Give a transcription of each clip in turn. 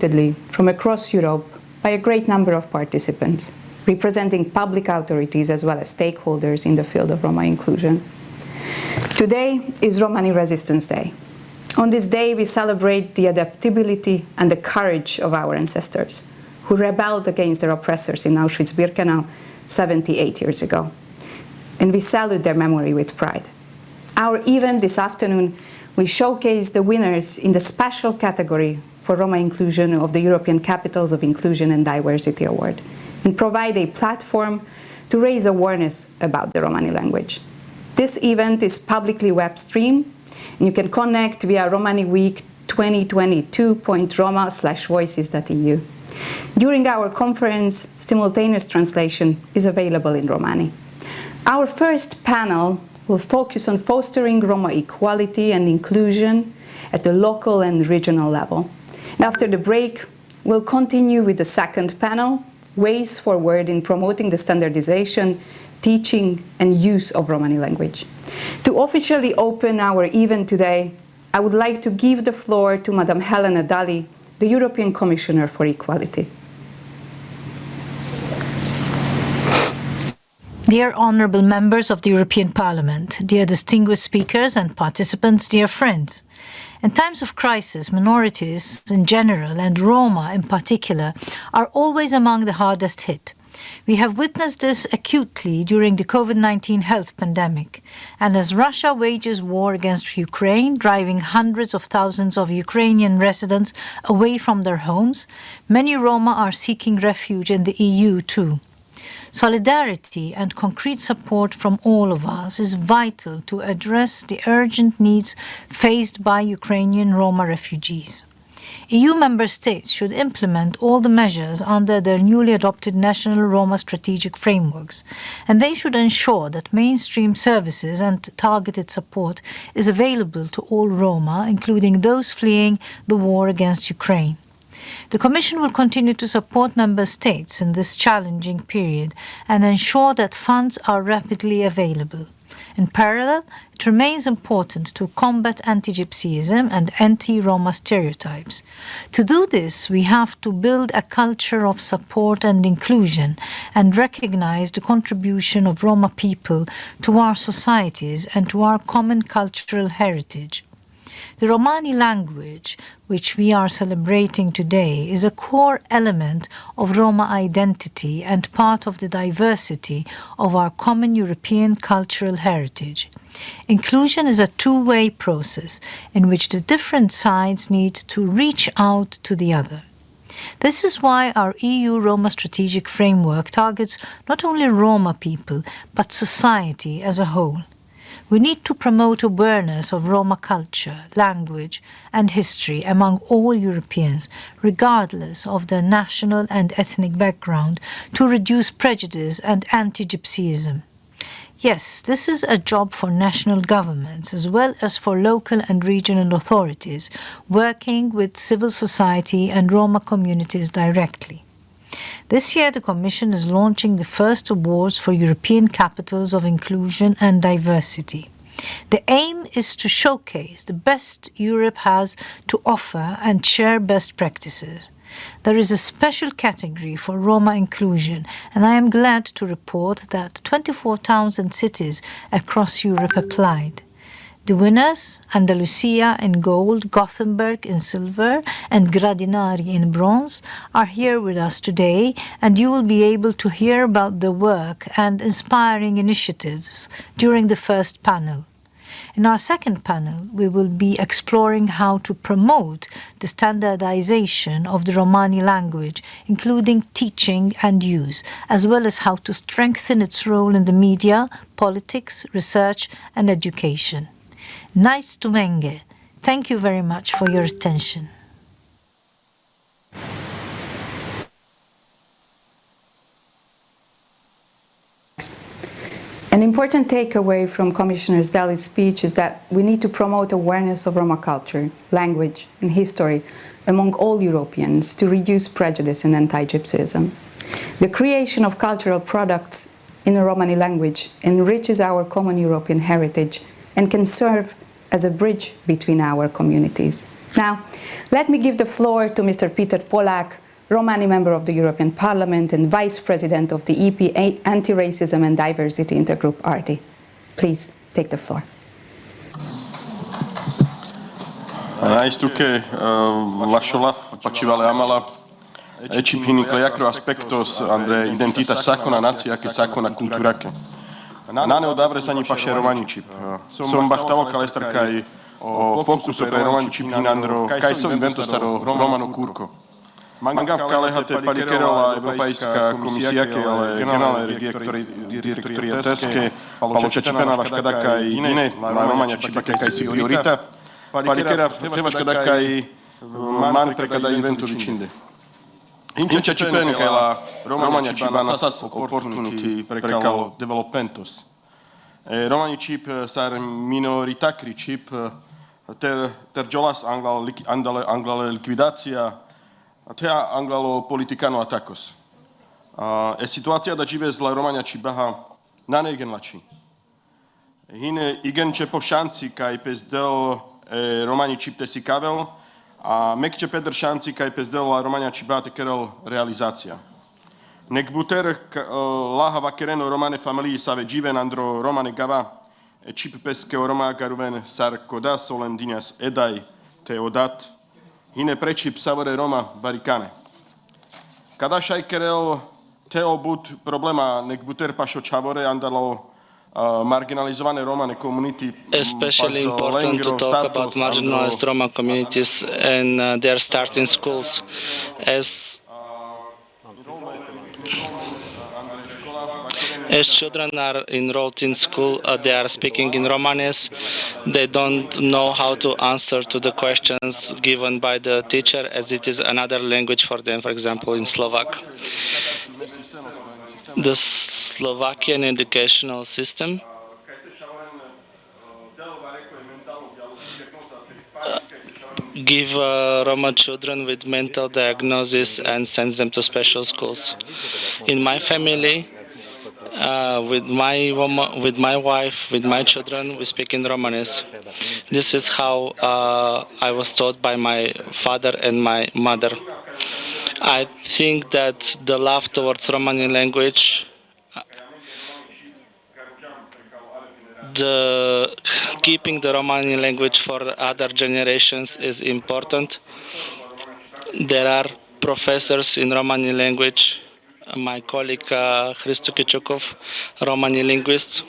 remotely from across Europe by a great number of participants, representing public authorities as well as stakeholders in the field of Roma inclusion. Today is Romani Resistance Day. On this day, we celebrate the adaptability and the courage of our ancestors, who rebelled against their oppressors in Auschwitz-Birkenau 78 years ago. And we salute their memory with pride. Our event this afternoon will showcase the winners in the special category for Roma inclusion of the European Capitals of Inclusion and Diversity Award, and provide a platform to raise awareness about the Romani language. This event is publicly web streamed, and you can connect via Romani Week 2022.roma/voices.eu. During our conference, simultaneous translation is available in Romani. Our first panel will focus on fostering Roma equality and inclusion at the local and regional level. And after the break, we'll continue with the second panel, Ways Forward in Promoting the Standardization, Teaching and Use of Romani Language. To officially open our event today, I would like to give the floor to Madam Helena Dalli, the European Commissioner for Equality. Dear honourable members of the European Parliament, dear distinguished speakers and participants, dear friends. In times of crisis, minorities in general and Roma in particular are always among the hardest hit. We have witnessed this acutely during the COVID-19 health pandemic, and as Russia wages war against Ukraine, driving hundreds of thousands of Ukrainian residents away from their homes, many Roma are seeking refuge in the EU too. Solidarity and concrete support from all of us is vital to address the urgent needs faced by Ukrainian Roma refugees. EU member states should implement all the measures under their newly adopted national Roma strategic frameworks, and they should ensure that mainstream services and targeted support is available to all Roma, including those fleeing the war against Ukraine. The Commission will continue to support Member States in this challenging period and ensure that funds are rapidly available. In parallel, it remains important to combat anti-Gypsyism and anti-Roma stereotypes. To do this, we have to build a culture of support and inclusion and recognize the contribution of Roma people to our societies and to our common cultural heritage. The Romani language, which we are celebrating today, is a core element of Roma identity and part of the diversity of our common European cultural heritage. Inclusion is a two-way process in which the different sides need to reach out to the other. This is why our EU Roma strategic framework targets not only Roma people, but society as a whole. We need to promote awareness of Roma culture, language and history among all Europeans, regardless of their national and ethnic background, to reduce prejudice and anti-Gypsyism. Yes, this is a job for national governments as well as for local and regional authorities, working with civil society and Roma communities directly. This year, the Commission is launching the first awards for European Capitals of Inclusion and Diversity. The aim is to showcase the best Europe has to offer and share best practices. There is a special category for Roma inclusion, and I am glad to report that 24 towns and cities across Europe applied. The winners, Andalusia in gold, Gothenburg in silver, and Gradinari in bronze, are here with us today, and you will be able to hear about their work and inspiring initiatives during the first panel. In our second panel, we will be exploring how to promote the standardization of the Romani language, including teaching and use, as well as how to strengthen its role in the media, politics, research, and education. Nice to Menge. Thank you very much for your attention. An important takeaway from Commissioner Dalli's speech is that we need to promote awareness of Roma culture, language and history among all Europeans to reduce prejudice and anti-Gypsyism. The creation of cultural products in the Romani language enriches our common European heritage and can serve as a bridge between our communities. Now, let me give the floor to Mr. Peter Pollack, Romani member of the European Parliament and Vice President of the EP Anti-Racism and Diversity Intergroup RD. Please take the floor. Aistuke lasciolaf facivale amala ecipini cleacro aspectos andre identitas sacona natia che sacona culturache. Nane odavre sani paše romanicip. Som bachtalo kalestar kai o focuso pre romanicip hinandro kai so invento staro romano curco. Manga kalehate palikerola Evropajská komisia ke ale generálne direktorietesке paloče čepena vaška dakaj ine romania čipa kaj si priorita. Palikera vaška dakaj man prekada inventu vicinde. Inče čepen kala romania čipa nasas opportunity prekalo developmentos. Romani čip sar minoritakri čip ter jolas anglale likvidacija Atea anglalo politikano atakos. Situația da jive la Romania cibaha nane igen lači. Hine igen če po šanci kaj pezdel Romani čipte si kavel a mekče peder šanci kaj pezdel la Romania čibate kerel realizacija. Nek buter lahava kereno Romane familii save jiven andro Romane gava čip peske Roma garuven sar koda solendinias edai te odat Hine prečip savore Roma barikane. Kada šaj kerel teo but problema nek buter pašo čavore andalo marginalizovane Romane community. Especially important to talk about marginalized Roma communities and their start in schools. As children are enrolled in school, they are speaking in Romanes. They don't know how to answer to the questions given by the teacher, as it is another language for them, for example, in Slovak. The Slovakian educational system give Roma children with mental diagnosis and sends them to special schools. In my family, with my wife, with my children, we speak in Romanes. This is how I was taught by my father and my mother. I think that the love towards Romani language, keeping the Romani language for other generations is important. There are professors in Romani language. My colleague Hristo Kichukov, Romani linguist,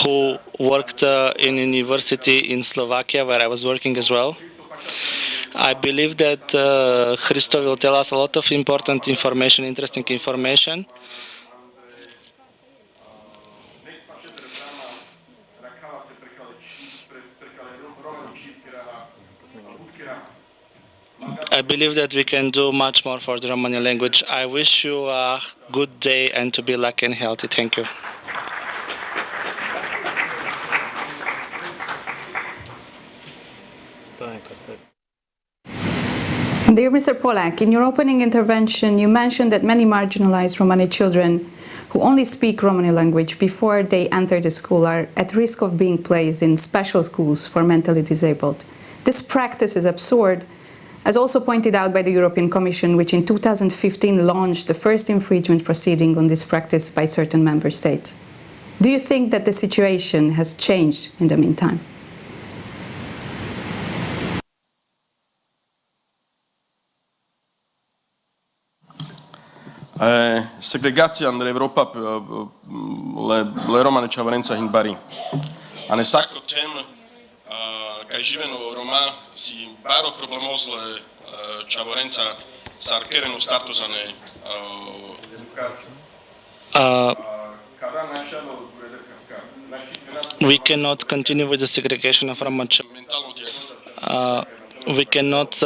who worked in university in Slovakia, where I was working as well. I believe that Hristo will tell us a lot of important information, interesting information. I believe that we can do much more for the Romani language. I wish you a good day and to be lucky and healthy. Thank you. Dear Mr. Pollack, in your opening intervention, you mentioned that many marginalized Romani children who only speak Romani language before they enter the school are at risk of being placed in special schools for mentally disabled. This practice is absurd, as also pointed out by the European Commission, which in 2015 launched the first infringement proceeding on this practice by certain member states. Do you think that the situation has changed in the meantime? Segregația în Europa le romane čavarenca hin bari. A ne sako tem kaj živeno Roma si baro problemos le čavarenca sar kerenu startosane We cannot continue with the segregation of Roma children. We cannot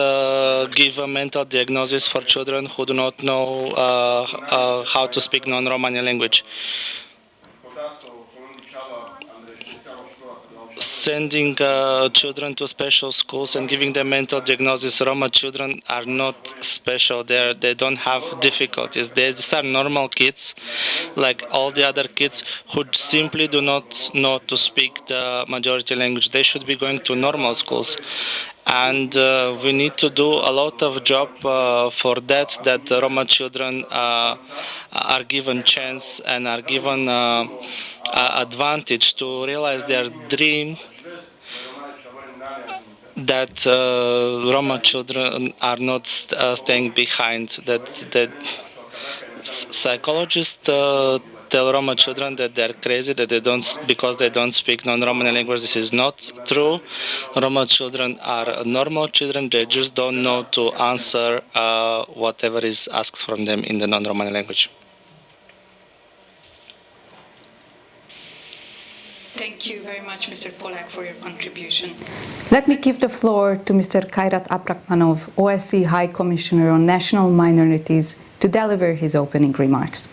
give a mental diagnosis for children who do not know how to speak non-Romani language. Sending children to special schools and giving them mental diagnosis, Roma children are not special. They don't have difficulties. These are normal kids, like all the other kids who simply do not know to speak the majority language. They should be going to normal schools. and we need to do a lot of job for that Roma children are given chance and are given advantage to realize their dream, that Roma children are not staying behind, that psychologists tell Roma children that they're crazy, that they don't, because they don't speak non-Romani language. This is not true. Roma children are normal children. They just don't know to answer whatever is asked from them in the non-Romani language. Thank you very much, Mr. Pollack, for your contribution. Let me give the floor to Mr. Kairat Aprakmanov, OSCE High Commissioner on National Minorities, to deliver his opening remarks.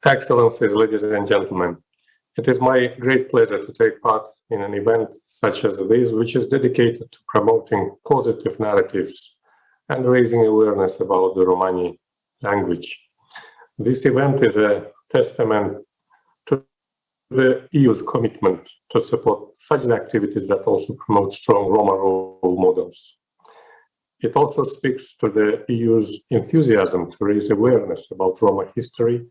Excellencies, ladies and gentlemen, it is my great pleasure to take part in an event such as this, which is dedicated to promoting positive narratives and raising awareness about the Romani language. This event is a testament to the EU's commitment to support such activities that also promote strong Roma role models. It also speaks to the EU's enthusiasm to raise awareness about Roma history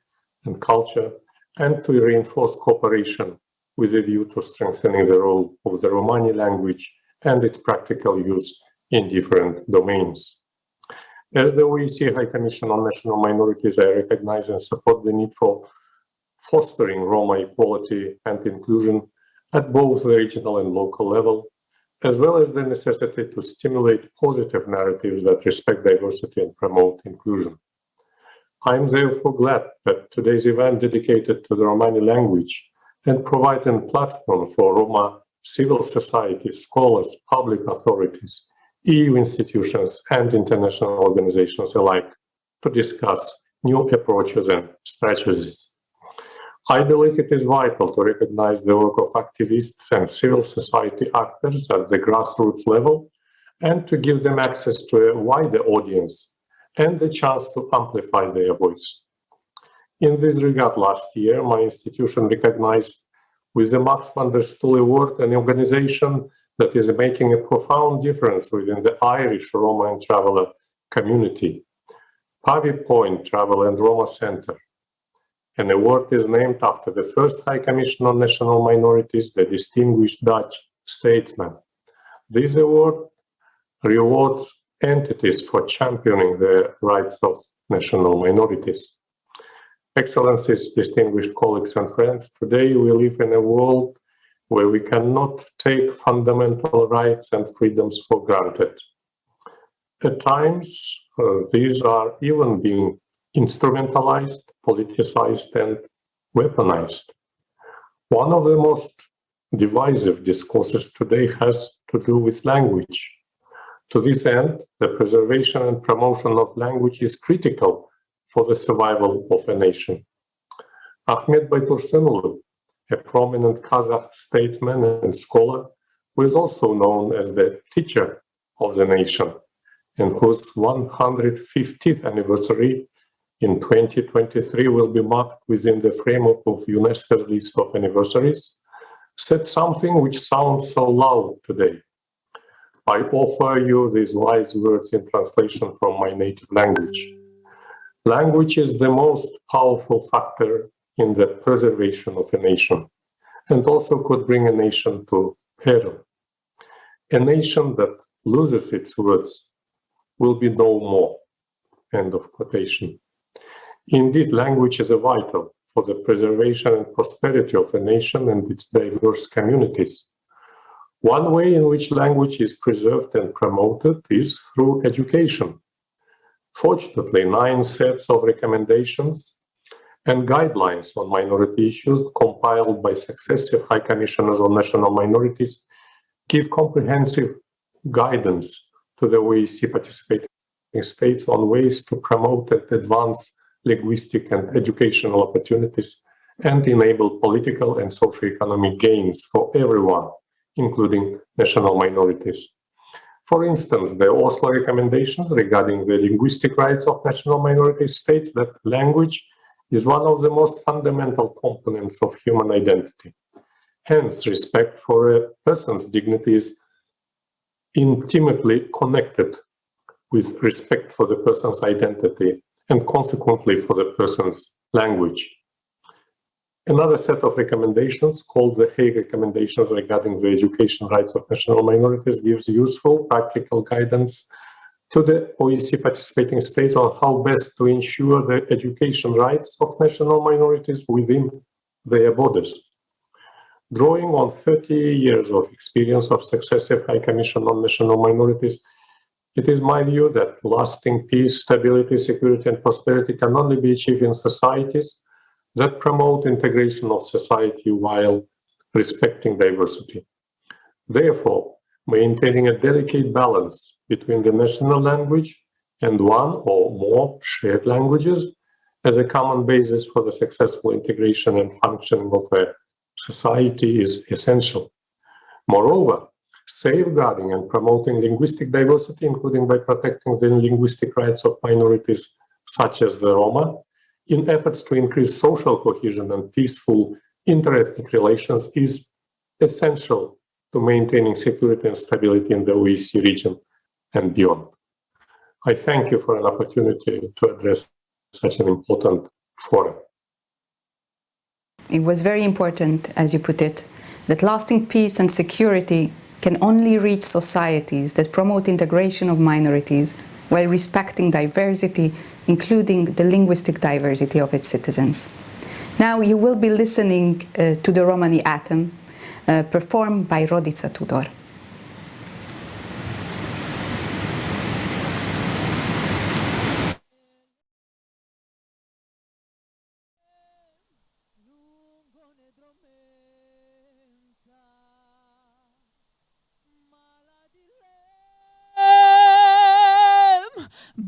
and culture, and to reinforce cooperation with a view to strengthening the role of the Romani language and its practical use in different domains. As the OSCE High Commission on National Minorities, I recognize and support the need for fostering Roma equality and inclusion at both the regional and local level, as well as the necessity to stimulate positive narratives that respect diversity and promote inclusion. I am therefore glad that today's event dedicated to the Romani language and provides a platform for Roma civil society, scholars, public authorities, EU institutions, and international organizations alike to discuss new approaches and strategies. I believe it is vital to recognize the work of activists and civil society actors at the grassroots level and to give them access to a wider audience and the chance to amplify their voice. In this regard, last year, my institution recognized with the Max van der Stoel Award an organization that is making a profound difference within the Irish Roma and Traveller community, Pavi Point Travel and Roma Center. An award is named after the first High Commission on National Minorities, the distinguished Dutch statesman. This award rewards entities for championing the rights of national minorities. Excellencies, distinguished colleagues and friends, today we live in a world where we cannot take fundamental rights and freedoms for granted. At times, these are even being instrumentalized, politicized, and weaponized. One of the most divisive discourses today has to do with language. To this end, the preservation and promotion of language is critical for the survival of a nation. Ahmet Baytursunlu, a prominent Kazakh statesman and scholar, who is also known as the teacher of the nation, and whose 150th anniversary in 2023 will be marked within the framework of UNESCO's list of anniversaries, said something which sounds so loud today. I offer you these wise words in translation from my native language. Language is the most powerful factor in the preservation of a nation, and also could bring a nation to peril. A nation that loses its words will be no more. End of quotation. Indeed, language is vital for the preservation and prosperity of a nation and its diverse communities. One way in which language is preserved and promoted is through education. Fortunately, 9 sets of recommendations and guidelines on minority issues compiled by successive High Commissioners on National Minorities give comprehensive guidance to the OSCE participating states on ways to promote and advance linguistic and educational opportunities and enable political and socio-economic gains for everyone, including national minorities. For instance, the Oslo recommendations regarding the linguistic rights of national minorities states that language is one of the most fundamental components of human identity. Hence, respect for a person's dignity is intimately connected with respect for the person's identity and consequently for the person's language. Another set of recommendations, called the Hague Recommendations regarding the education rights of national minorities, gives useful practical guidance to the OEC participating states on how best to ensure the education rights of national minorities within their borders. Drawing on 30 years of experience of successive High Commission on National Minorities, it is my view that lasting peace, stability, security, and prosperity can only be achieved in societies that promote integration of society while respecting diversity. Therefore, maintaining a delicate balance between the national language and one or more shared languages as a common basis for the successful integration and functioning of a society is essential. Moreover, safeguarding and promoting linguistic diversity, including by protecting the linguistic rights of minorities such as the Roma, in efforts to increase social cohesion and peaceful interethnic relations, is essential to maintaining security and stability in the OEC region and beyond. I thank you for an opportunity to address such an important forum. It was very important, as you put it, that lasting peace and security can only reach societies that promote integration of minorities while respecting diversity, including the linguistic diversity of its citizens. Now you will be listening to the Romani anthem performed by Rodica Tudor.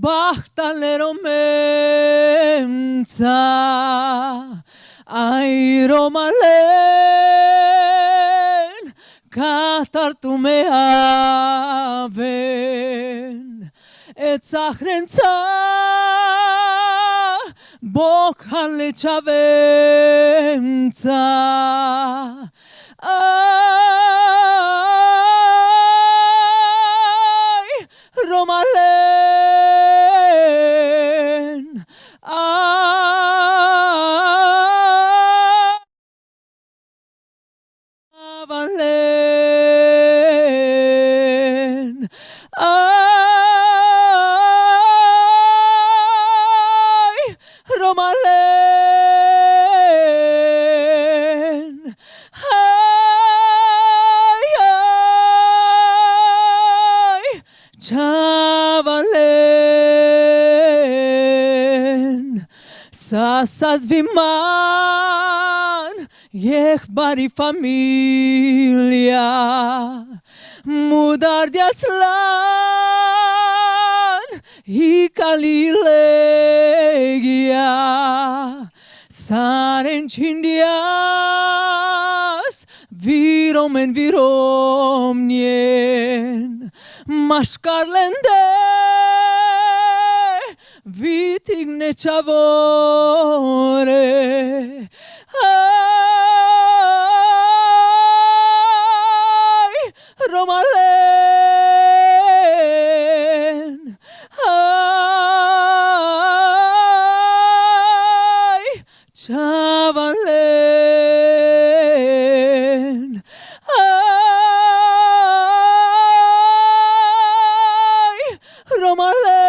Bahtale romenza, ai romalen, katartu me aven, et zahrenza, bokhale chavenza, ai romalen. Sas viman, jeh bari familia, mudar de aslan, i kalilegia, saren chindias, viromen viromnien, mashkarlende, Vitigne chavore, ai, romalen, ai, chavalen, ai, romalen.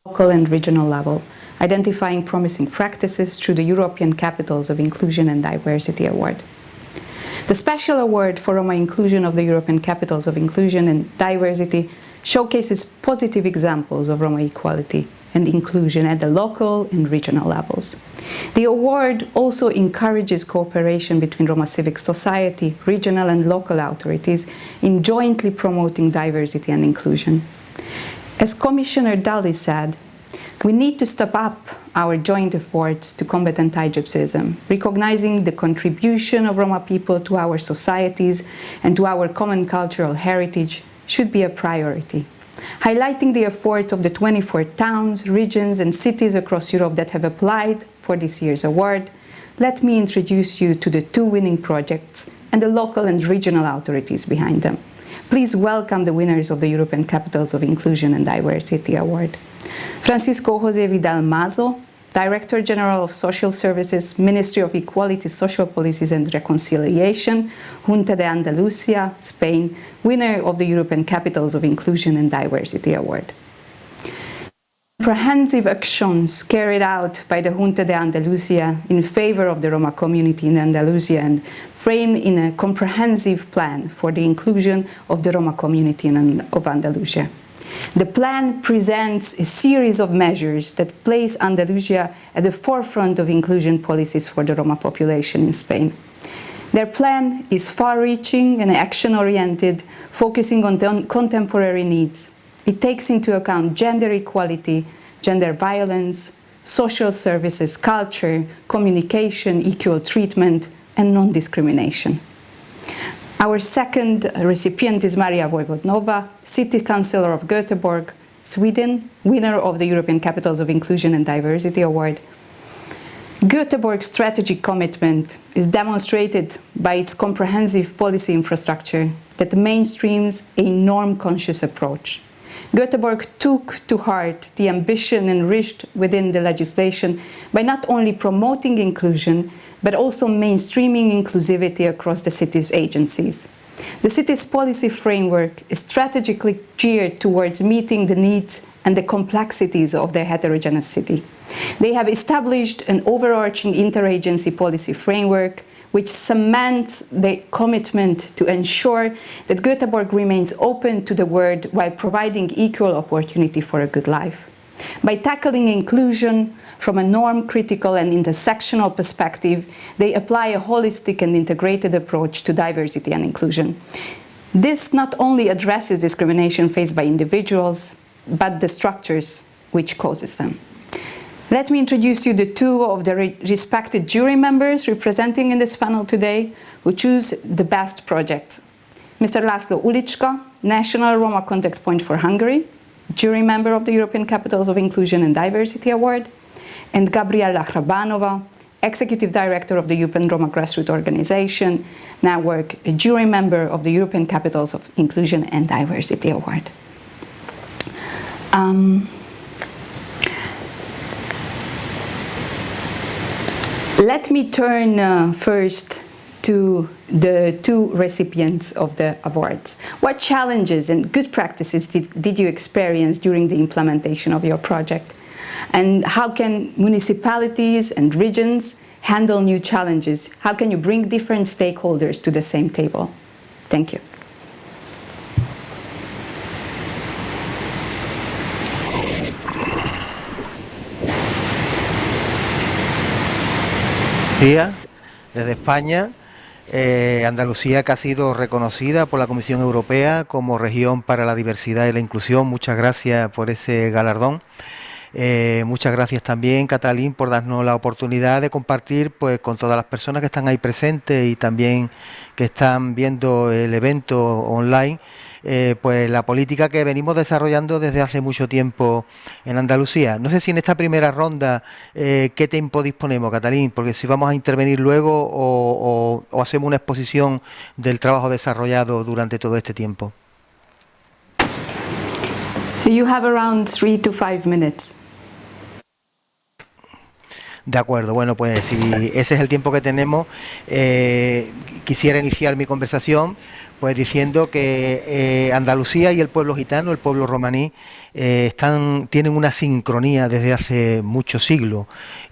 Local and regional level, identifying promising practices through the European Capitals of Inclusion and Diversity Award. The Special Award for Roma Inclusion of the European Capitals of Inclusion and Diversity showcases positive examples of Roma equality and inclusion at the local and regional levels. The award also encourages cooperation between Roma civic society, regional and local authorities in jointly promoting diversity and inclusion. As Commissioner Dalli said, We need to step up our joint efforts to combat anti-Gypsyism. Recognizing the contribution of Roma people to our societies and to our common cultural heritage should be a priority. Highlighting the efforts of the 24 towns, regions and cities across Europe that have applied for this year's award, let me introduce you to the 2 winning projects and the local and regional authorities behind them. Please welcome the winners of the European Capitals of Inclusion and Diversity Award. Francisco José Vidal Mazo, Director General of Social Services, Ministry of Equality, Social Policies and Reconciliation, Junta de Andalucía, Spain, winner of the European Capitals of Inclusion and Diversity Award. Comprehensive actions carried out by the Junta de Andalucía in favor of the Roma community in Andalusia and framed in a comprehensive plan for the inclusion of the Roma community of Andalusia. The plan presents a series of measures that place Andalusia at the forefront of inclusion policies for the Roma population in Spain. Their plan is far-reaching and action-oriented, focusing on contemporary needs. It takes into account gender equality, gender violence, social services, culture, communication, equal treatment, and non-discrimination. Our second recipient is Maria Vojvodnova, City Councillor of Göteborg, Sweden, winner of the European Capitals of Inclusion and Diversity Award. Göteborg's strategic commitment is demonstrated by its comprehensive policy infrastructure that mainstreams a norm-conscious approach. Göteborg took to heart the ambition enriched within the legislation by not only promoting inclusion, but also mainstreaming inclusivity across the city's agencies. The city's policy framework is strategically geared towards meeting the needs and the complexities of their heterogeneous city. They have established an overarching interagency policy framework which cements their commitment to ensure that Göteborg remains open to the world while providing equal opportunity for a good life. By tackling inclusion from a norm-critical and intersectional perspective, they apply a holistic and integrated approach to diversity and inclusion. This not only addresses discrimination faced by individuals, but the structures which causes them. Let me introduce you the 2 of the respected jury members representing in this panel today who choose the best project. Mr. László Ulicska, National Roma Contact Point for Hungary, jury member of the European Capitals of Inclusion and Diversity Award, and Gabriela Hrabanova, Executive Director of the European Roma Grassroots Organization, now work a jury member of the European Capitals of Inclusion and Diversity Award. Let me turn first to the 2 recipients of the awards. What challenges and good practices did you experience during the implementation of your project? And how can municipalities and regions handle new challenges? How can you bring different stakeholders to the same table? Thank you. Desde España, Andalucía, que ha sido reconocida por la Comisión Europea como región para la diversidad y la inclusión. Muchas gracias por ese galardón. Muchas gracias también, Catalín, por darnos la oportunidad de compartir pues, con todas las personas que están ahí presentes y también que están viendo el evento online, pues la política que venimos desarrollando desde hace mucho tiempo en Andalucía. No sé si en esta primera ronda qué tiempo disponemos, Catalín, porque si vamos a intervenir luego o hacemos una exposición del trabajo desarrollado durante todo este tiempo. So you have around 3 to 5 minutes. De acuerdo, bueno, pues si ese es el tiempo que tenemos, quisiera iniciar mi conversación pues diciendo que Andalucía y el pueblo gitano, el pueblo romaní, tienen una sincronía desde hace muchos siglos.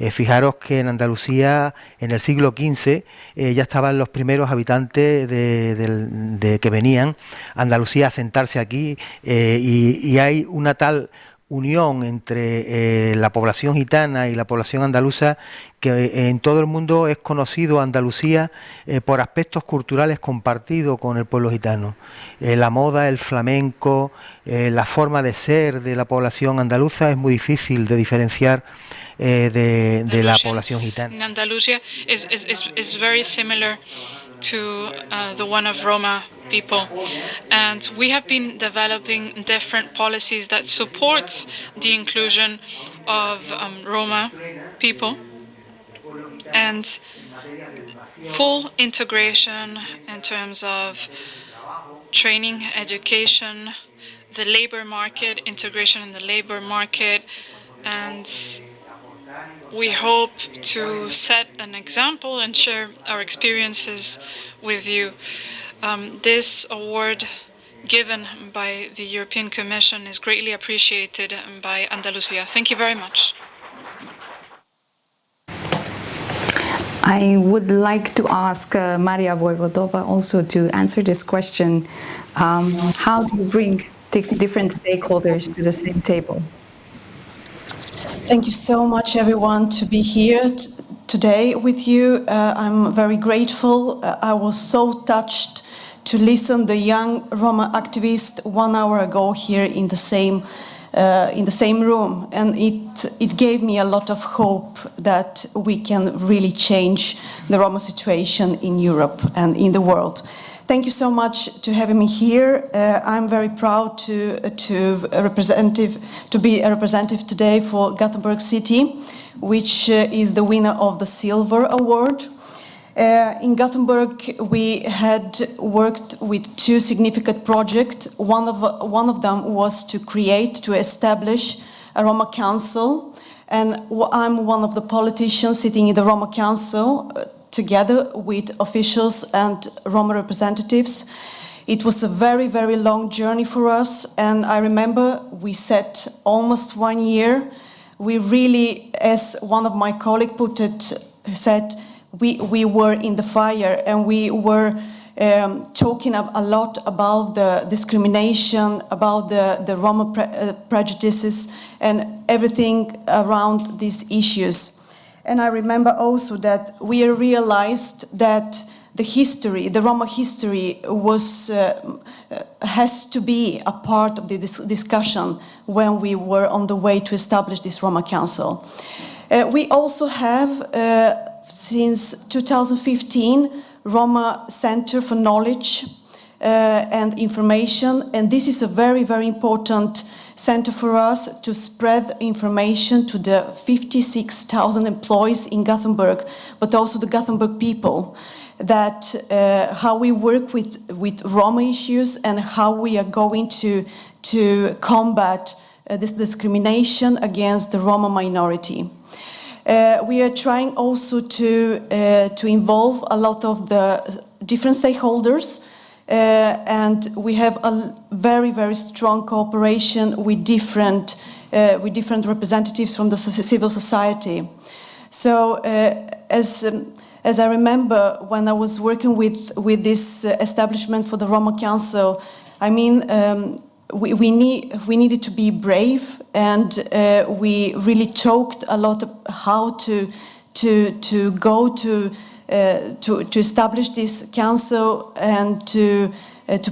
Fijaros que en Andalucía, en el siglo XV, ya estaban los primeros habitantes de que venían a Andalucía a asentarse aquí, y hay una tal unión entre la población gitana y la población andaluza que en todo el mundo es conocido Andalucía por aspectos culturales compartidos con el pueblo gitano. La moda, el flamenco, la forma de ser de la población andaluza es muy difícil de diferenciar de la población gitana. In Andalusia is very similar to the one of Roma people, and we have been developing different policies that supports the inclusion of Roma people and full integration in terms of training, education, the labor market, integration in the labor market, and we hope to set an example and share our experiences with you. This award given by the European Commission is greatly appreciated by Andalusia. Thank you very much. I would like to ask Maria Voivodova also to answer this question. How do you bring different stakeholders to the same table? Thank you so much, everyone, to be here today with you. I'm very grateful. I was so touched to listen the young Roma activist 1 hour ago here in the same room, and it gave me a lot of hope that we can really change the Roma situation in Europe and in the world. Thank you so much to having me here. I'm very proud to be a representative today for Gothenburg City, which is the winner of the Silver Award. In Gothenburg, we had worked with 2 significant projects. One of them was to establish a Roma Council, and I'm one of the politicians sitting in the Roma Council, together with officials and Roma representatives. It was a very, very long journey for us, and I remember we set almost 1 year. We really, as one of my colleagues put it, said, we were in the fire, and we were talking a lot about the discrimination, about the Roma prejudices, and everything around these issues. And I remember also that we realized that the Roma history has to be a part of the discussion when we were on the way to establish this Roma Council. We also have, since 2015, Roma Center for Knowledge and Information, and this is a very, very important center for us to spread information to the 56,000 employees in Gothenburg, but also the Gothenburg people, that how we work with Roma issues and how we are going to combat this discrimination against the Roma minority. We are trying also to involve a lot of the different stakeholders, and we have a very, very strong cooperation with different representatives from the civil society. So as I remember when I was working with this establishment for the Roma Council, I mean, we needed to be brave, and we really talked a lot of how to establish this council and to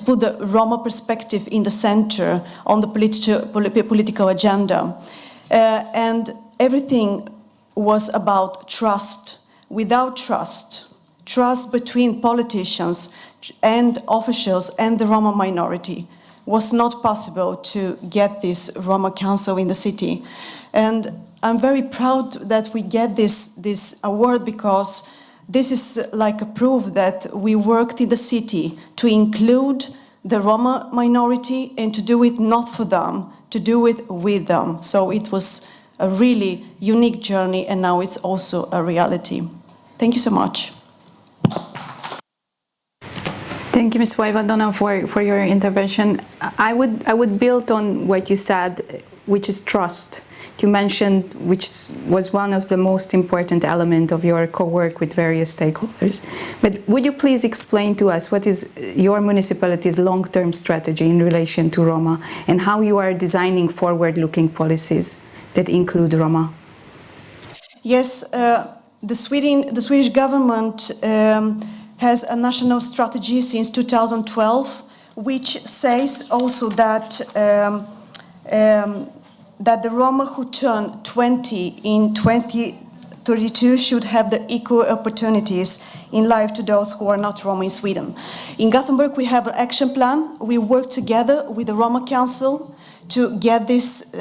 put the Roma perspective in the center on the political agenda. And everything was about trust. Without trust between politicians and officials and the Roma minority was not possible to get this Roma Council in the city. And I'm very proud that we get this award, because this is like a proof that we worked in the city to include the Roma minority and to do it not for them, to do it with them. So it was a really unique journey, and now it's also a reality. Thank you so much. Thank you, Ms. Voivodova, for your intervention. I would build on what you said, which is trust. you mentioned, which was one of the most important elements of your co-work with various stakeholders. But would you please explain to us what is your municipality's long-term strategy in relation to Roma and how you are designing forward-looking policies that include Roma? Yes, the Swedish government has a national strategy since 2012, which says also that that the Roma who turn 20 in 2032 should have the equal opportunities in life to those who are not Roma in Sweden. In Gothenburg, we have an action plan. We work together with the Roma Council to get this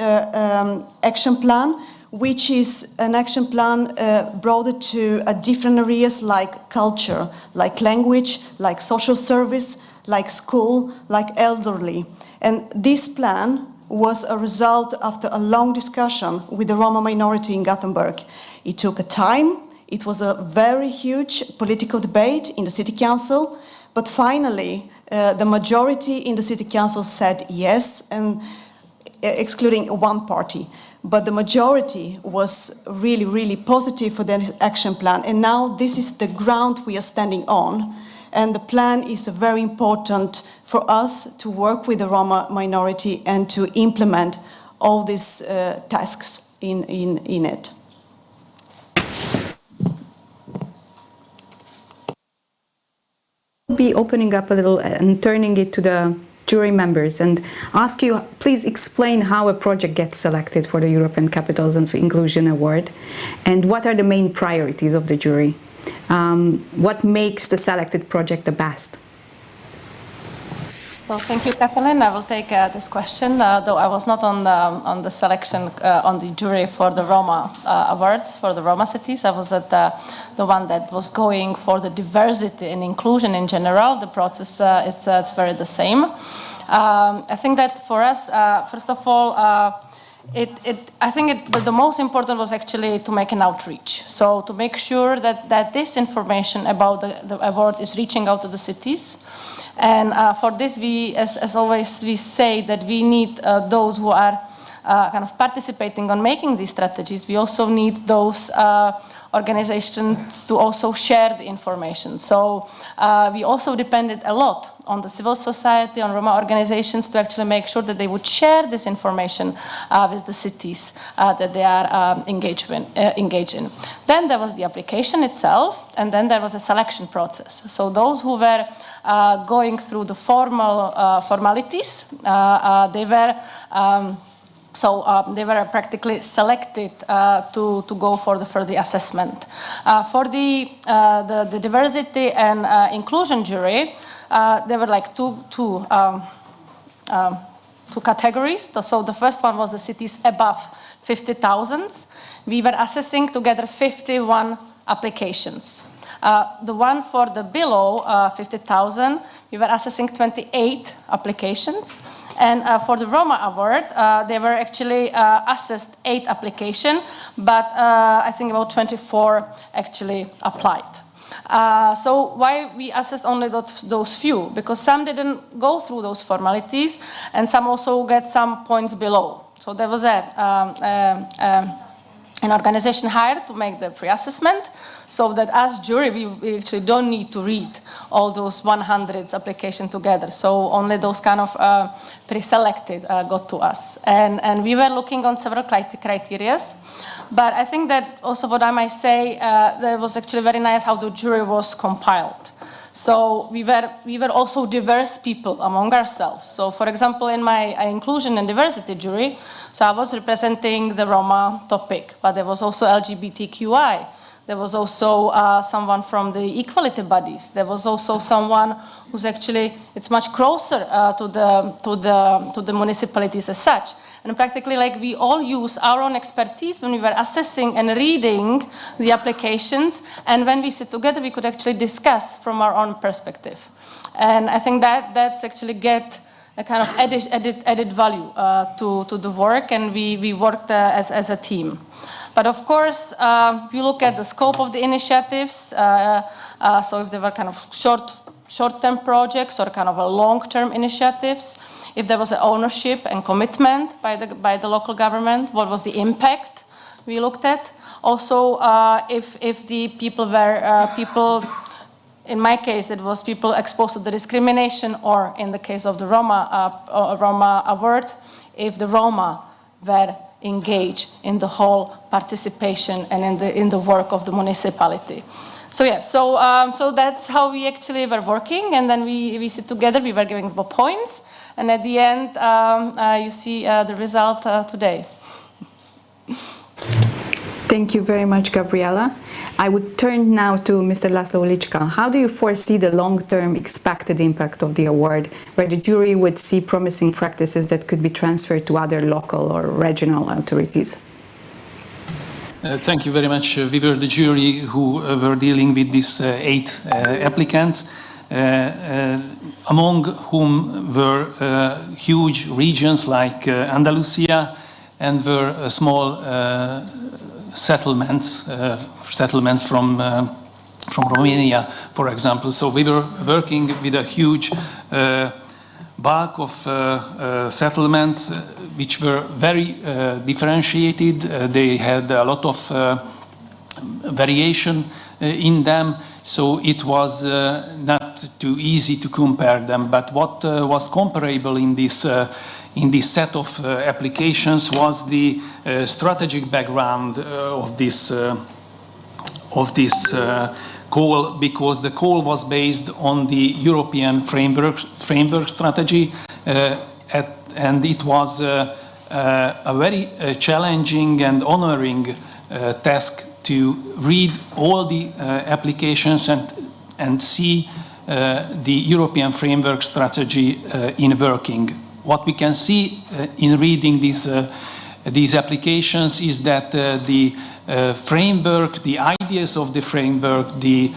action plan, which is an action plan broader to different areas like culture, like language, like social service, like school, like elderly. And this plan was a result after a long discussion with the Roma minority in Gothenburg. It took a time, it was a very huge political debate in the city council, but finally the majority in the city council said yes, and excluding one party. But the majority was really, really positive for the action plan, and now this is the ground we are standing on. And the plan is very important for us to work with the Roma minority and to implement all these tasks in it. We'll be opening up a little and turning it to the jury members and ask you, please explain how a project gets selected for the European Capitals of Inclusion Award and what are the main priorities of the jury. What makes the selected project the best? So thank you, Katalin. I will take this question, though I was not on the selection on the jury for the Roma awards for the Roma cities. I was at the one that was going for the diversity and inclusion in general. The process it's very the same. I think that for us, first of all, I think the most important was actually to make an outreach. So to make sure that this information about the award is reaching out to the cities. And for this, we, as always, we say that we need those who are kind of participating on making these strategies. We also need those organizations to also share the information. So we also depended a lot on the civil society, on Roma organizations to actually make sure that they would share this information with the cities that they are engaged in. Then there was the application itself, and then there was a selection process. So those who were going through the formalities, they were they were practically selected to go for the assessment. For the diversity and inclusion jury, there were like two categories. So the first one was the cities above 50,000. We were assessing together 51 applications. The one for the below 50,000, we were assessing 28 applications. And for the Roma award, they were actually assessed 8 applications, but I think about 24 actually applied. So why we assessed only those few? Because some didn't go through those formalities, and some also get some points below. So there was an organization hired to make the pre-assessment, so that as jury we actually don't need to read all those 100 applications together. So only those kind of pre-selected got to us. And we were looking on several criteria. But I think that also what I might say, that was actually very nice how the jury was compiled. So we were also diverse people among ourselves. So for example, in my inclusion and diversity jury, so I was representing the Roma topic, but there was also LGBTQI. There was also someone from the equality bodies. There was also someone who's actually, it's much closer to the municipalities as such. And practically, like, we all use our own expertise when we were assessing and reading the applications. And when we sit together, we could actually discuss from our own perspective. And I think that's actually get a kind of added value to the work. And we worked as a team. But of course, if you look at the scope of the initiatives, so if they were kind of short-term projects or kind of a long-term initiatives, if there was an ownership and commitment by the local government, what was the impact we looked at. Also, if the people were in my case, it was people exposed to the discrimination, or in the case of the Roma award, if the Roma were engaged in the whole participation and in the work of the municipality. So yeah, so that's how we actually were working, and then we sit together. We were giving the points, and at the end, you see the result today. Thank you very much, Gabriela. I would turn now to Mr. Laszlo Ulicska. How do you foresee the long-term expected impact of the award, where the jury would see promising practices that could be transferred to other local or regional authorities? Thank you very much. We were the jury who were dealing with these 8 applicants, among whom were huge regions like Andalusia, and were small settlements from Romania, for example. So we were working with a huge bulk of settlements which were very differentiated. They had a lot of variation in them, so it was not too easy to compare them. But what was comparable in this set of applications was the strategic background of this call, because the call was based on the European framework strategy, and it was a very challenging and honoring task to read all the applications and see the European framework strategy in working. What we can see in reading these applications is that the framework, the ideas of the framework, the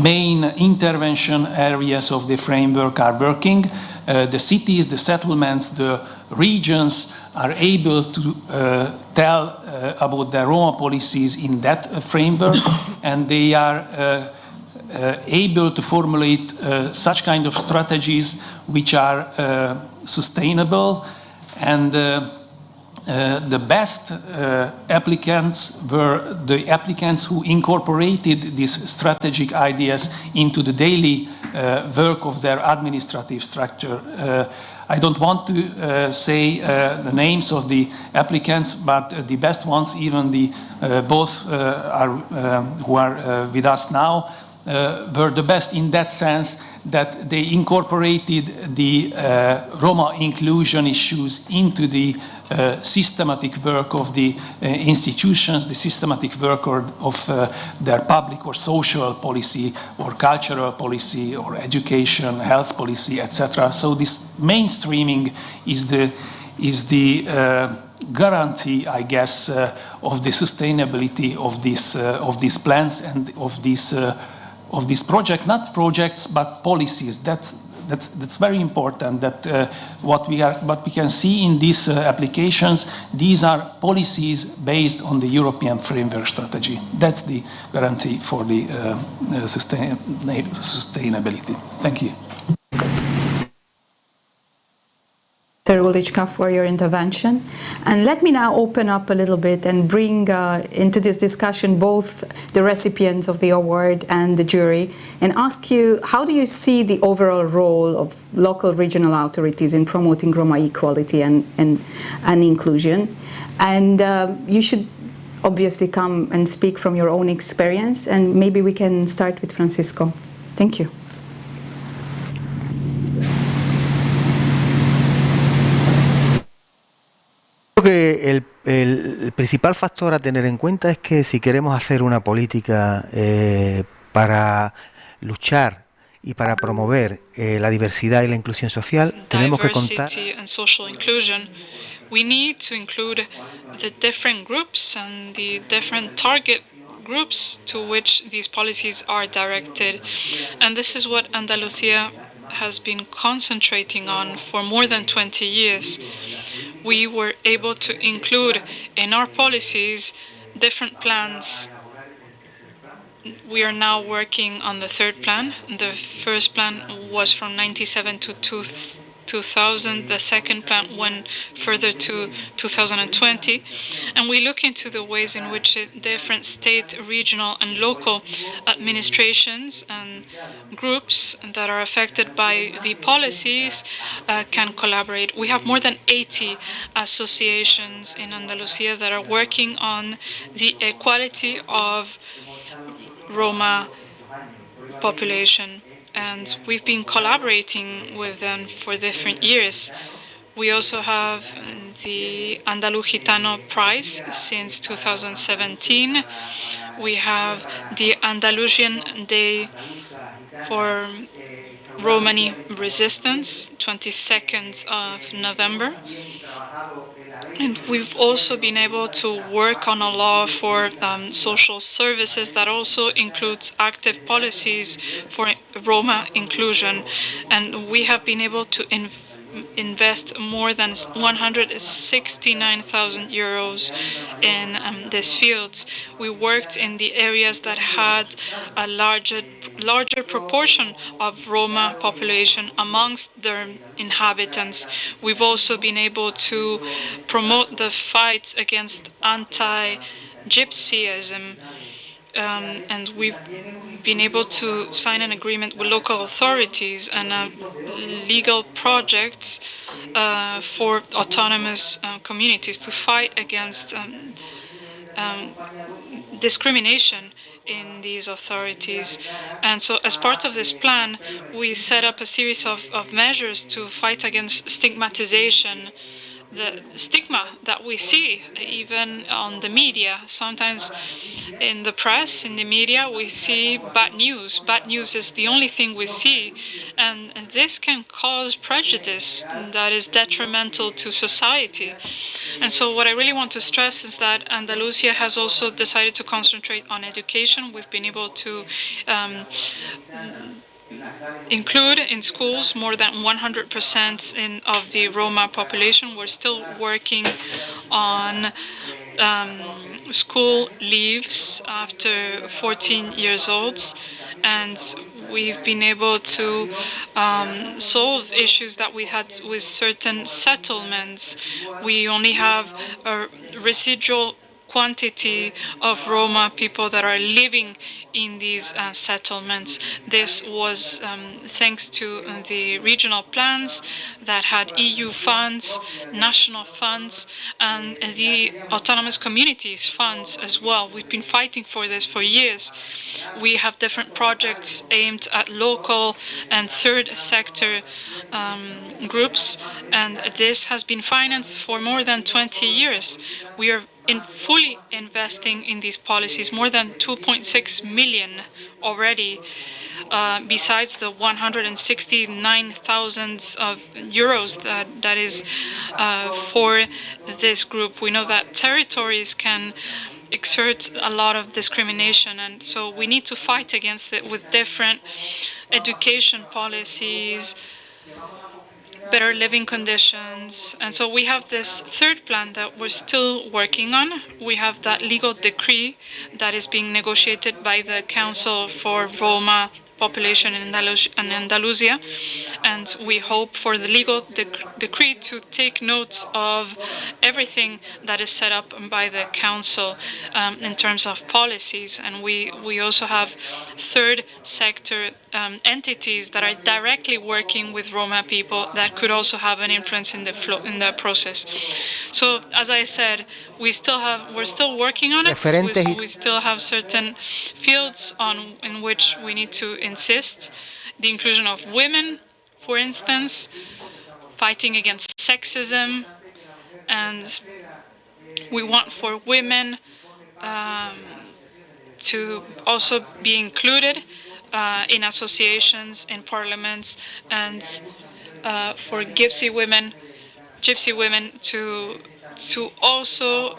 main intervention areas of the framework are working. The cities, the settlements, the regions are able to tell about their Roma policies in that framework, and they are able to formulate such kind of strategies which are sustainable. And the best applicants were the applicants who incorporated these strategic ideas into the daily work of their administrative structure. I don't want to say the names of the applicants, but the best ones, even the both who are with us now, were the best in that sense that they incorporated the Roma inclusion issues into the systematic work of the institutions, the systematic work of their public or social policy or cultural policy or education, health policy, etc. So this mainstreaming is the guarantee, I guess, of the sustainability of these plans and of this project, not projects but policies. That's very important. That what we can see in these applications, these are policies based on the European framework strategy. That's the guarantee for the sustainability. Thank you. Mr. Ulicska, for your intervention. And let me now open up a little bit and bring into this discussion both the recipients of the award and the jury, and ask you, how do you see the overall role of local regional authorities in promoting Roma equality and inclusion? And you should obviously come and speak from your own experience, and maybe we can start with Francisco. Thank you. Que el principal factor a tener en cuenta es que si queremos hacer una política para luchar y para promover la diversidad y la inclusión social, tenemos que contar. We need to include the different groups and the different target groups to which these policies are directed. And this is what Andalusia has been concentrating on for more than 20 years. We were able to include in our policies different plans we are now working on the third plan. The first plan was from 97 to 2000. The second plan went further to 2020. And we look into the ways in which different state, regional, and local administrations and groups that are affected by the policies can collaborate. We have more than 80 associations in Andalusia that are working on the equality of Roma population, and we've been collaborating with them for different years. We also have the Andalu Gitano Prize since 2017. We have the Andalusian Day for Romani Resistance, 22nd of November. And we've also been able to work on a law for social services that also includes active policies for Roma inclusion. And we have been able to invest more than 169,000 euros in this field. We worked in the areas that had a larger proportion of Roma population amongst their inhabitants. We've also been able to promote the fight against anti-gypsyism, and we've been able to sign an agreement with local authorities and legal projects for autonomous communities to fight against discrimination in these authorities. And so as part of this plan, we set up a series of measures to fight against stigmatization, the stigma that we see even on the media. Sometimes in the press, in the media, we see bad news. Bad news is the only thing we see, and this can cause prejudice that is detrimental to society. And so what I really want to stress is that Andalusia has also decided to concentrate on education. We've been able to include in schools more than 100% of the Roma population. We're still working on school leaves after 14 years old, and we've been able to solve issues that we had with certain settlements. We only have a residual quantity of Roma people that are living in these settlements. This was thanks to the regional plans that had EU funds, national funds, and the autonomous communities funds as well. We've been fighting for this for years. We have different projects aimed at local and third sector groups, and this has been financed for more than 20 years. We are fully investing in these policies, more than 2.6 million already, besides the 169,000 of euros that is for this group. We know that territories can exert a lot of discrimination, and so we need to fight against it with different education policies, better living conditions. And so we have this third plan that we're still working on. We have that legal decree that is being negotiated by the Council for Roma population in Andalusia, and we hope for the legal decree to take note of everything that is set up by the council in terms of policies. And we also have third sector entities that are directly working with Roma people that could also have an influence in the process. So as I said, we're still working on it. We still have certain fields in which we need to insist. The inclusion of women, for instance, fighting against sexism, and we want for women to also be included in associations, in parliaments, and for gypsy women to to also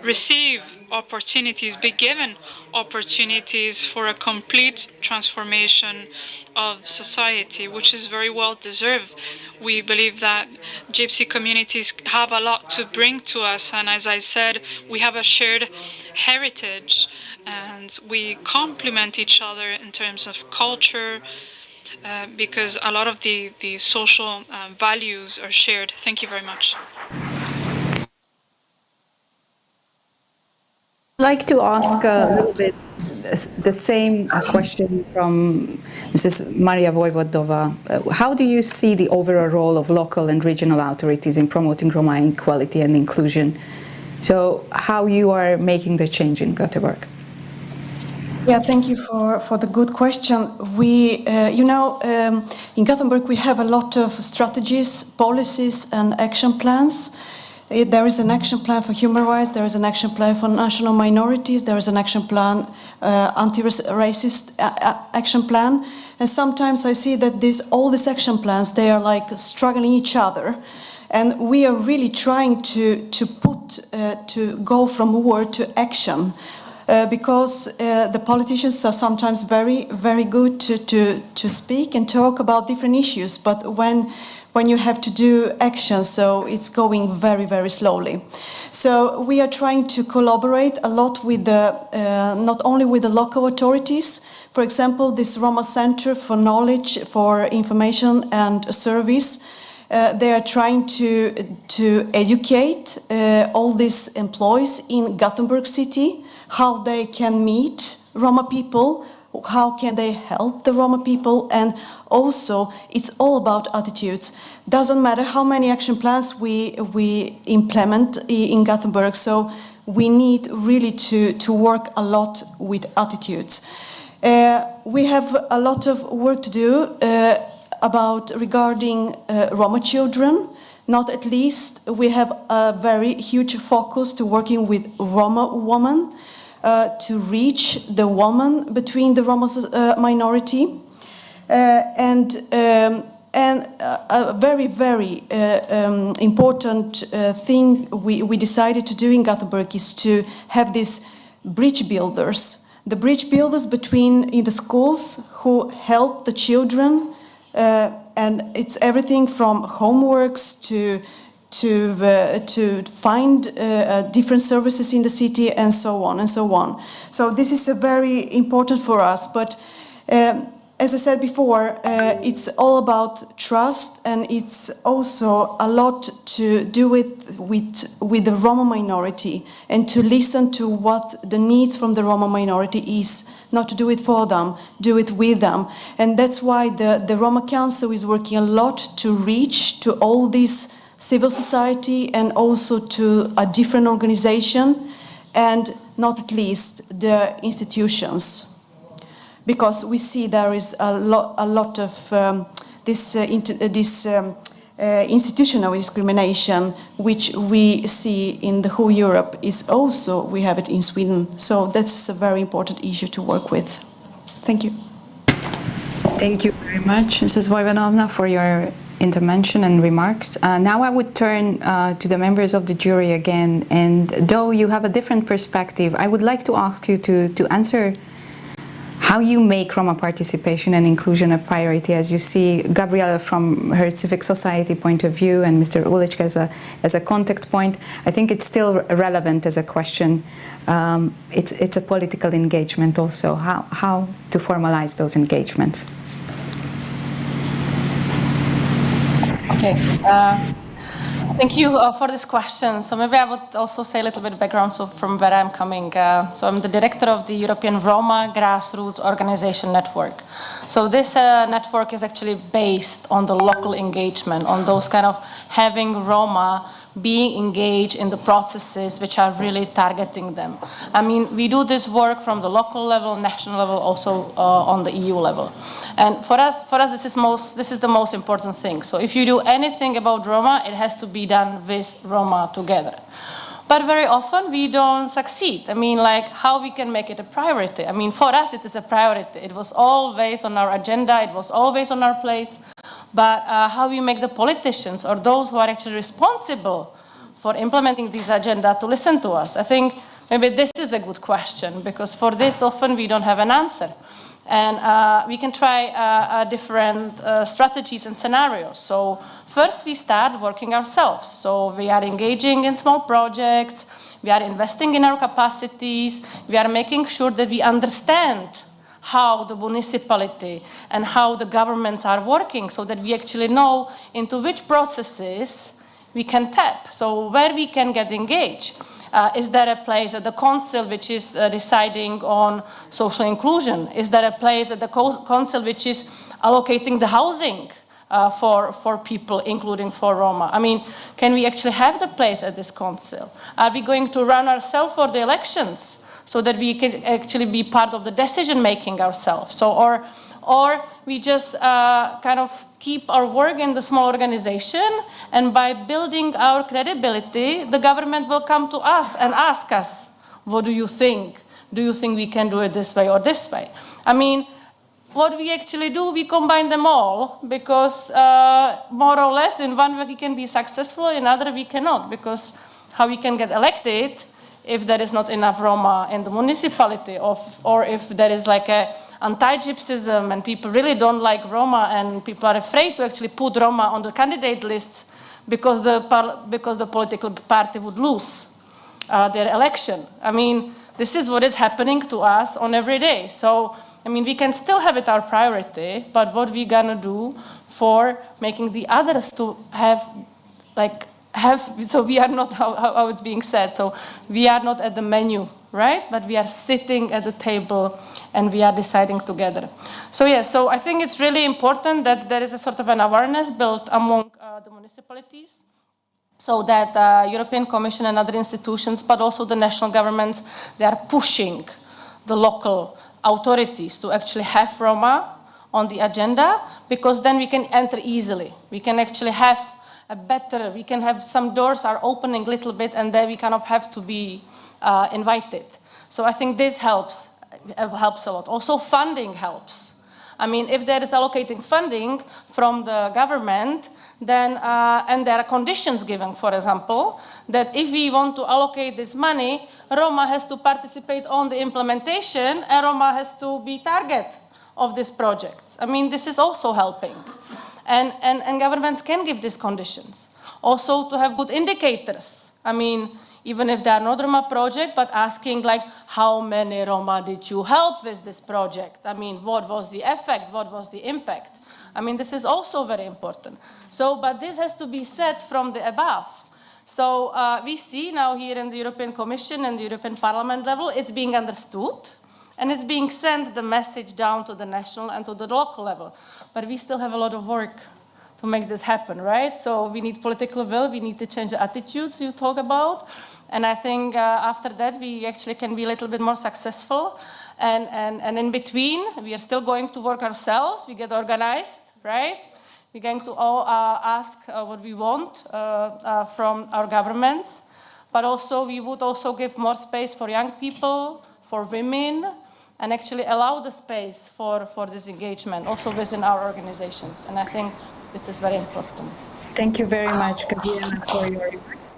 receive opportunities, be given opportunities for a complete transformation of society, which is very well deserved. We believe that Gypsy communities have a lot to bring to us, and as I said, we have a shared heritage, and we complement each other in terms of culture, because a lot of the social values are shared. Thank you very much. I'd like to ask a little bit the same question from Mrs. Maria Voivodova. How do you see the overall role of local and regional authorities in promoting Roma equality and inclusion? So how you are making the change in Gothenburg? Yeah, thank you for the good question. We, in Gothenburg we have a lot of strategies, policies and action plans. There is an action plan for human rights, there is an action plan for national minorities, there is an action plan, anti-racist action plan. And sometimes I see that all these action plans, they are like struggling each other. And we are really trying to go from word to action. Because the politicians are sometimes very, very good to speak and talk about different issues, but when you have to do action, so it's going very, very slowly. So we are trying to collaborate a lot with not only with the local authorities. For example, this Roma Center for Knowledge, for Information and Service, they are trying to educate all these employees in Gothenburg city, how they can meet Roma people, how can they help the Roma people, and also it's all about attitudes. Doesn't matter how many action plans we implement in Gothenburg, so we need really to work a lot with attitudes. We have a lot of work to do regarding Roma children. Not at least, we have a very huge focus to working with Roma women, to reach the woman between the Roma minority. And a very, very important thing we decided to do in Gothenburg is to have these bridge builders. The bridge builders in the schools who help the children, and it's everything from homeworks to find different services in the city and so on and so on. So this is very important for us, but as I said before, it's all about trust, and it's also a lot to do with the Roma minority, and to listen to what the needs from the Roma minority is, not to do it for them, do it with them. And that's why the Roma Council is working a lot to reach to all these civil society and also to a different organization, and not at least the institutions. Because we see there is a lot of institutional discrimination, which we see in the whole Europe, is also, we have it in Sweden. So that's a very important issue to work with. Thank you. Thank you very much, Mrs. Voivodovna, for your intervention and remarks. Now I would turn to the members of the jury again, and though you have a different perspective, I would like to ask you to answer how you make Roma participation and inclusion a priority, as you see Gabriela from her civic society point of view and Mr. Ulic as a contact point. I think it's still relevant as a question. It's a political engagement also, how to formalize those engagements. Okay. Thank you for this question. So maybe I would also say a little bit of background from where I'm coming. So I'm the director of the European Roma Grassroots Organization Network. So this network is actually based on the local engagement, on those kind of having Roma being engaged in the processes which are really targeting them. I mean, we do this work from the local level, national level, also on the EU level. And for us, this is the most important thing. So if you do anything about Roma, it has to be done with Roma together. But very often we don't succeed. I mean, like, how we can make it a priority? I mean, for us it is a priority. It was always on our agenda, it was always on our plate. But how you make the politicians or those who are actually responsible for implementing this agenda to listen to us? I think maybe this is a good question, because for this often we don't have an answer. And we can try different strategies and scenarios. So first we start working ourselves. So we are engaging in small projects, we are investing in our capacities, we are making sure that we understand how the municipality and how the governments are working, so that we actually know into which processes we can tap, so where we can get engaged. Is there a place at the council which is deciding on social inclusion? Is there a place at the council which is allocating the housing for people, including for Roma? I mean, can we actually have the place at this council? Are we going to run ourselves for the elections so that we can actually be part of the decision making ourselves? So, or we just kind of keep our work in the small organization, and by building our credibility, the government will come to us and ask us, what do you think? Do you think we can do it this way or this way? I mean, what we actually do, we combine them all, because more or less in one way we can be successful, in another we cannot, because how we can get elected if there is not enough Roma in the municipality, or if there is like a anti-Gypsyism and people really don't like Roma and people are afraid to actually put Roma on the candidate lists because the political party would lose their election. I mean, this is what is happening to us on every day. So, I mean, we can still have it our priority, but what we gonna do for making the others to so we are not, how it's being said, so we are not at the menu, right? But we are sitting at the table and we are deciding together. So yeah, so I think it's really important that there is a sort of an awareness built among the municipalities, so that European Commission and other institutions, but also the national governments, they are pushing the local authorities to actually have Roma on the agenda, because then we can enter easily. We can actually have we can have some doors are opening a little bit, and then we kind of have to be invited. So I think this helps a lot. Also funding helps. I mean, if there is allocating funding from the government, then, and there are conditions given, for example, that if we want to allocate this money, Roma has to participate on the implementation, and Roma has to be target of these projects. I mean, this is also helping. And governments can give these conditions. Also to have good indicators. I mean, even if they are not Roma project, but asking like, how many Roma did you help with this project? I mean, what was the effect? What was the impact? I mean, this is also very important. So, but this has to be said from the above. So we see now here in the European Commission and the European Parliament level, it's being understood, and it's being sent the message down to the national and to the local level. But we still have a lot of work to make this happen, right? So we need political will, we need to change the attitudes you talk about. And I think after that, we actually can be a little bit more successful. And in between, we are still going to work ourselves, we get organized, right? We're going to all ask what we want from our governments. But also, we would also give more space for young people, for women, and actually allow the space for this engagement, also within our organizations. And I think this is very important. Thank you very much, Gabriela, for your remarks.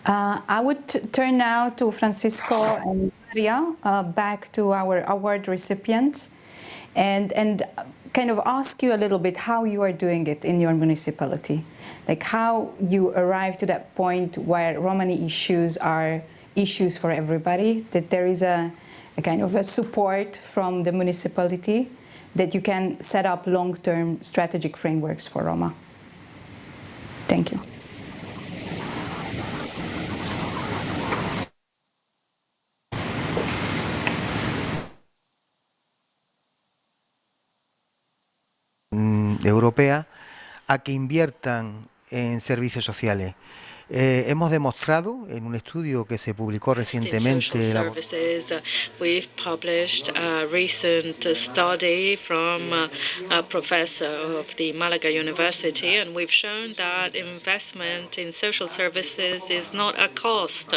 I would turn now to Francisco and Maria, back to our award recipients, and kind of ask you a little bit how you are doing it in your municipality. Like how you arrive to that point where Romani issues are issues for everybody, that there is a kind of a support from the municipality, that you can set up long-term strategic frameworks for Roma. Thank you. Europea a que inviertan en servicios sociales. Hemos demostrado en un estudio que se publicó recientemente. We've published a recent study from a professor of the Malaga University, and we've shown that investment in social services is not a cost.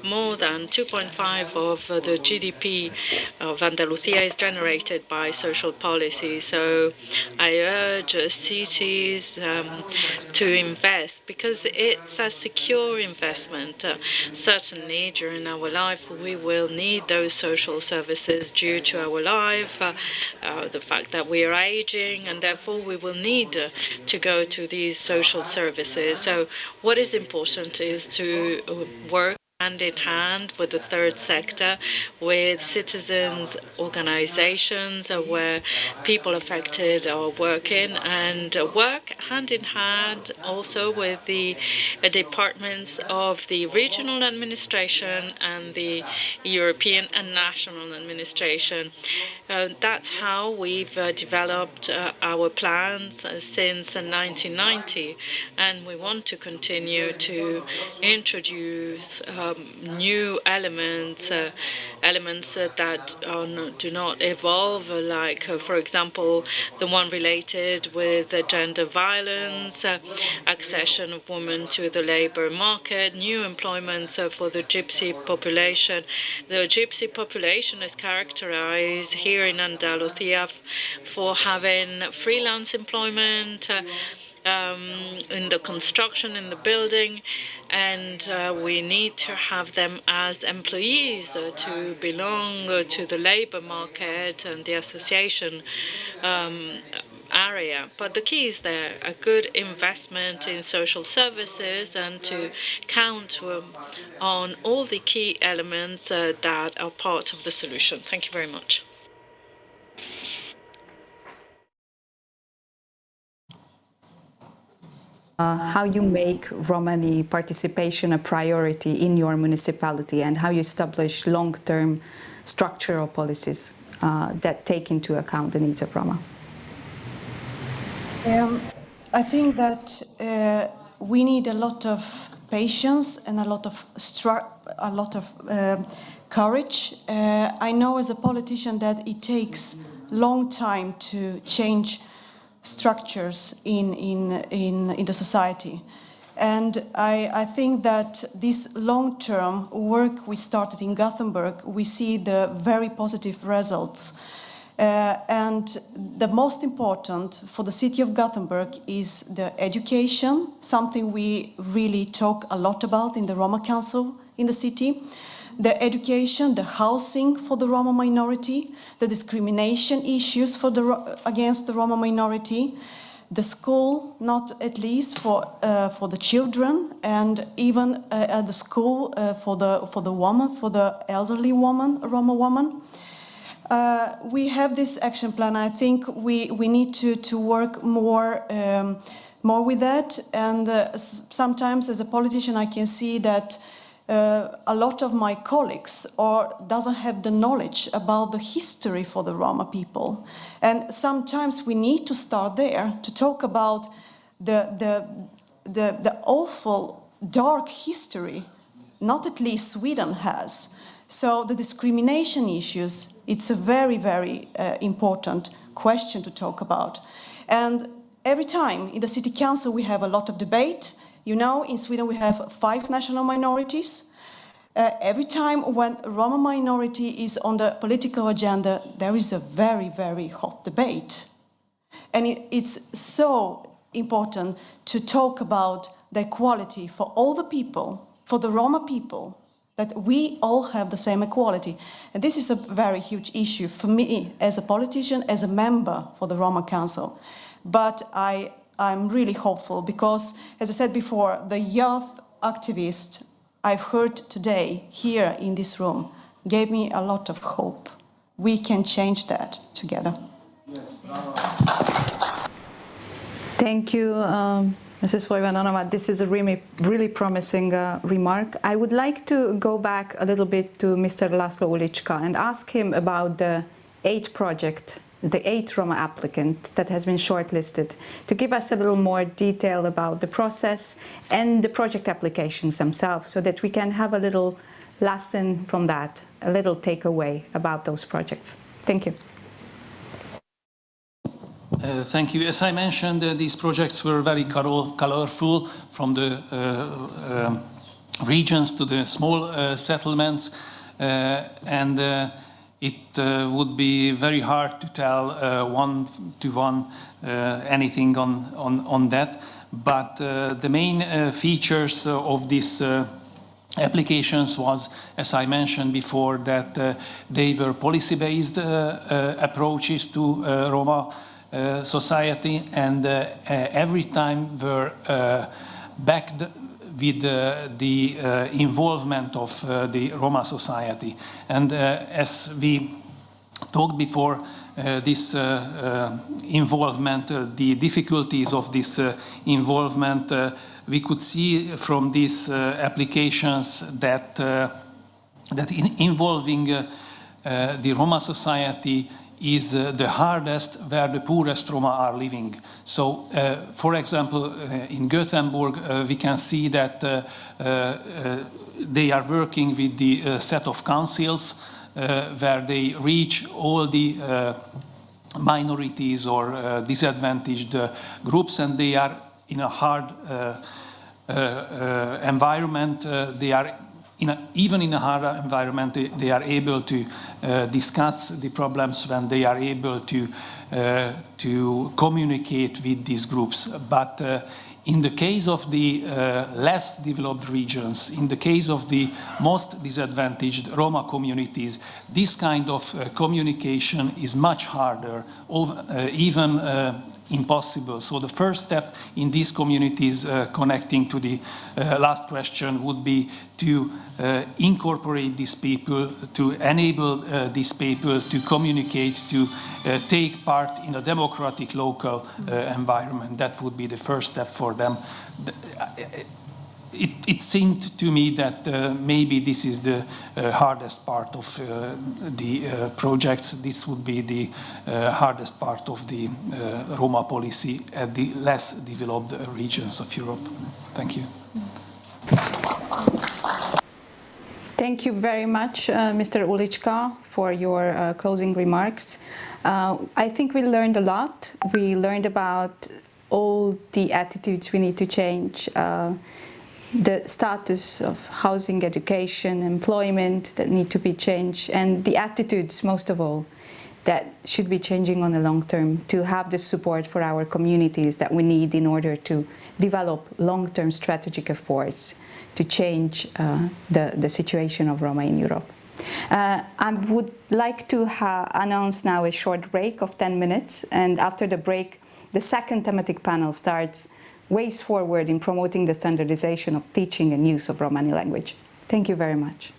More than 2.5 of the GDP of Andalusia is generated by social policy. So I urge cities to invest, because it's a secure investment. Certainly, during our life, we will need those social services due to our life, the fact that we are aging, and therefore we will need to go to these social services. So what is important is to work hand in hand with the third sector, with citizens' organizations where people affected are working, and work hand in hand also with the departments of the regional administration and the European and national administration. That's how we've developed our plans since 1990, and we want to continue to introduce new elements, that do not evolve, like, for example, the one related with gender violence, accession of women to the labor market, new employments for the gypsy population. The gypsy population is characterized here in Andalusia for having freelance employment, in the construction, in the building, and we need to have them as employees to belong to the labor market and the association area. But the key is there, a good investment in social services, and to count on all the key elements that are part of the solution. Thank you very much. How you make Romani participation a priority in your municipality, and how you establish long-term structural policies that take into account the needs of Roma. I think that we need a lot of patience and a lot of courage. I know as a politician that it takes long time to change structures in the society. And I think that this long-term work we started in Gothenburg, we see the very positive results. And the most important for the city of Gothenburg is the education, something we really talk a lot about in the Roma Council in the city. The education, the housing for the Roma minority, the discrimination issues against the Roma minority, the school, not at least for the children, and even the school for the woman, for the elderly woman, Roma woman. We have this action plan. I think we need to work more with that. And sometimes, as a politician, I can see that a lot of my colleagues doesn't have the knowledge about the history for the Roma people. And sometimes we need to start there to talk about the awful, dark history, not at least Sweden has. So the discrimination issues, it's a very, very important question to talk about. And every time in the city council we have a lot of debate. You know, in Sweden we have 5 national minorities. Every time when Roma minority is on the political agenda, there is a very, very hot debate. And it's so important to talk about the equality for all the people, for the Roma people, that we all have the same equality. And this is a very huge issue for me as a politician, as a member for the Roma Council. But I'm really hopeful because, as I said before, the youth activists I've heard today here in this room gave me a lot of hope. We can change that together. Thank you, Mrs. Vojvodanova. This is a really promising remark. I would like to go back a little bit to Mr. Laszlo Ulicska and ask him about the 8th project, the 8th Roma applicant that has been shortlisted, to give us a little more detail about the process and the project applications themselves, so that we can have a little lesson from that, a little takeaway about those projects. Thank you. Thank you. As I mentioned, these projects were very colorful, from the regions to the small settlements, and it would be very hard to tell one-to-one anything on that. but the main features of these applications was, as I mentioned before, that they were policy-based approaches to Roma society, and every time were backed with the involvement of the Roma society. And as we talked before, this involvement, the difficulties of this involvement, we could see from these applications that involving the Roma society is the hardest where the poorest Roma are living. So, for example, in Gothenburg, we can see that they are working with the set of councils where they reach all the minorities or disadvantaged groups, and they are in a hard environment. They are even in a hard environment, they are able to discuss the problems when they are able to communicate with these groups. But in the case of the less developed regions, in the case of the most disadvantaged Roma communities, this kind of communication is much harder, even impossible. So the first step in these communities, connecting to the last question, would be to incorporate these people, to enable these people to communicate, to take part in a democratic local environment. That would be the first step for them. It seemed to me that maybe this is the hardest part of the projects. This would be the hardest part of the Roma policy at the less developed regions of Europe. Thank you. Thank you very much, Mr. Ulička, for your closing remarks. I think we learned a lot. We learned about all the attitudes we need to change, the status of housing, education, employment that need to be changed, and the attitudes, most of all, that should be changing on the long term to have the support for our communities that we need in order to develop long-term strategic efforts to change the situation of Roma in Europe. I would like to announce now a short break of 10 minutes, and after the break, the second thematic panel starts, Ways Forward in Promoting the Standardization of Teaching and Use of Romani Language. Thank you very much.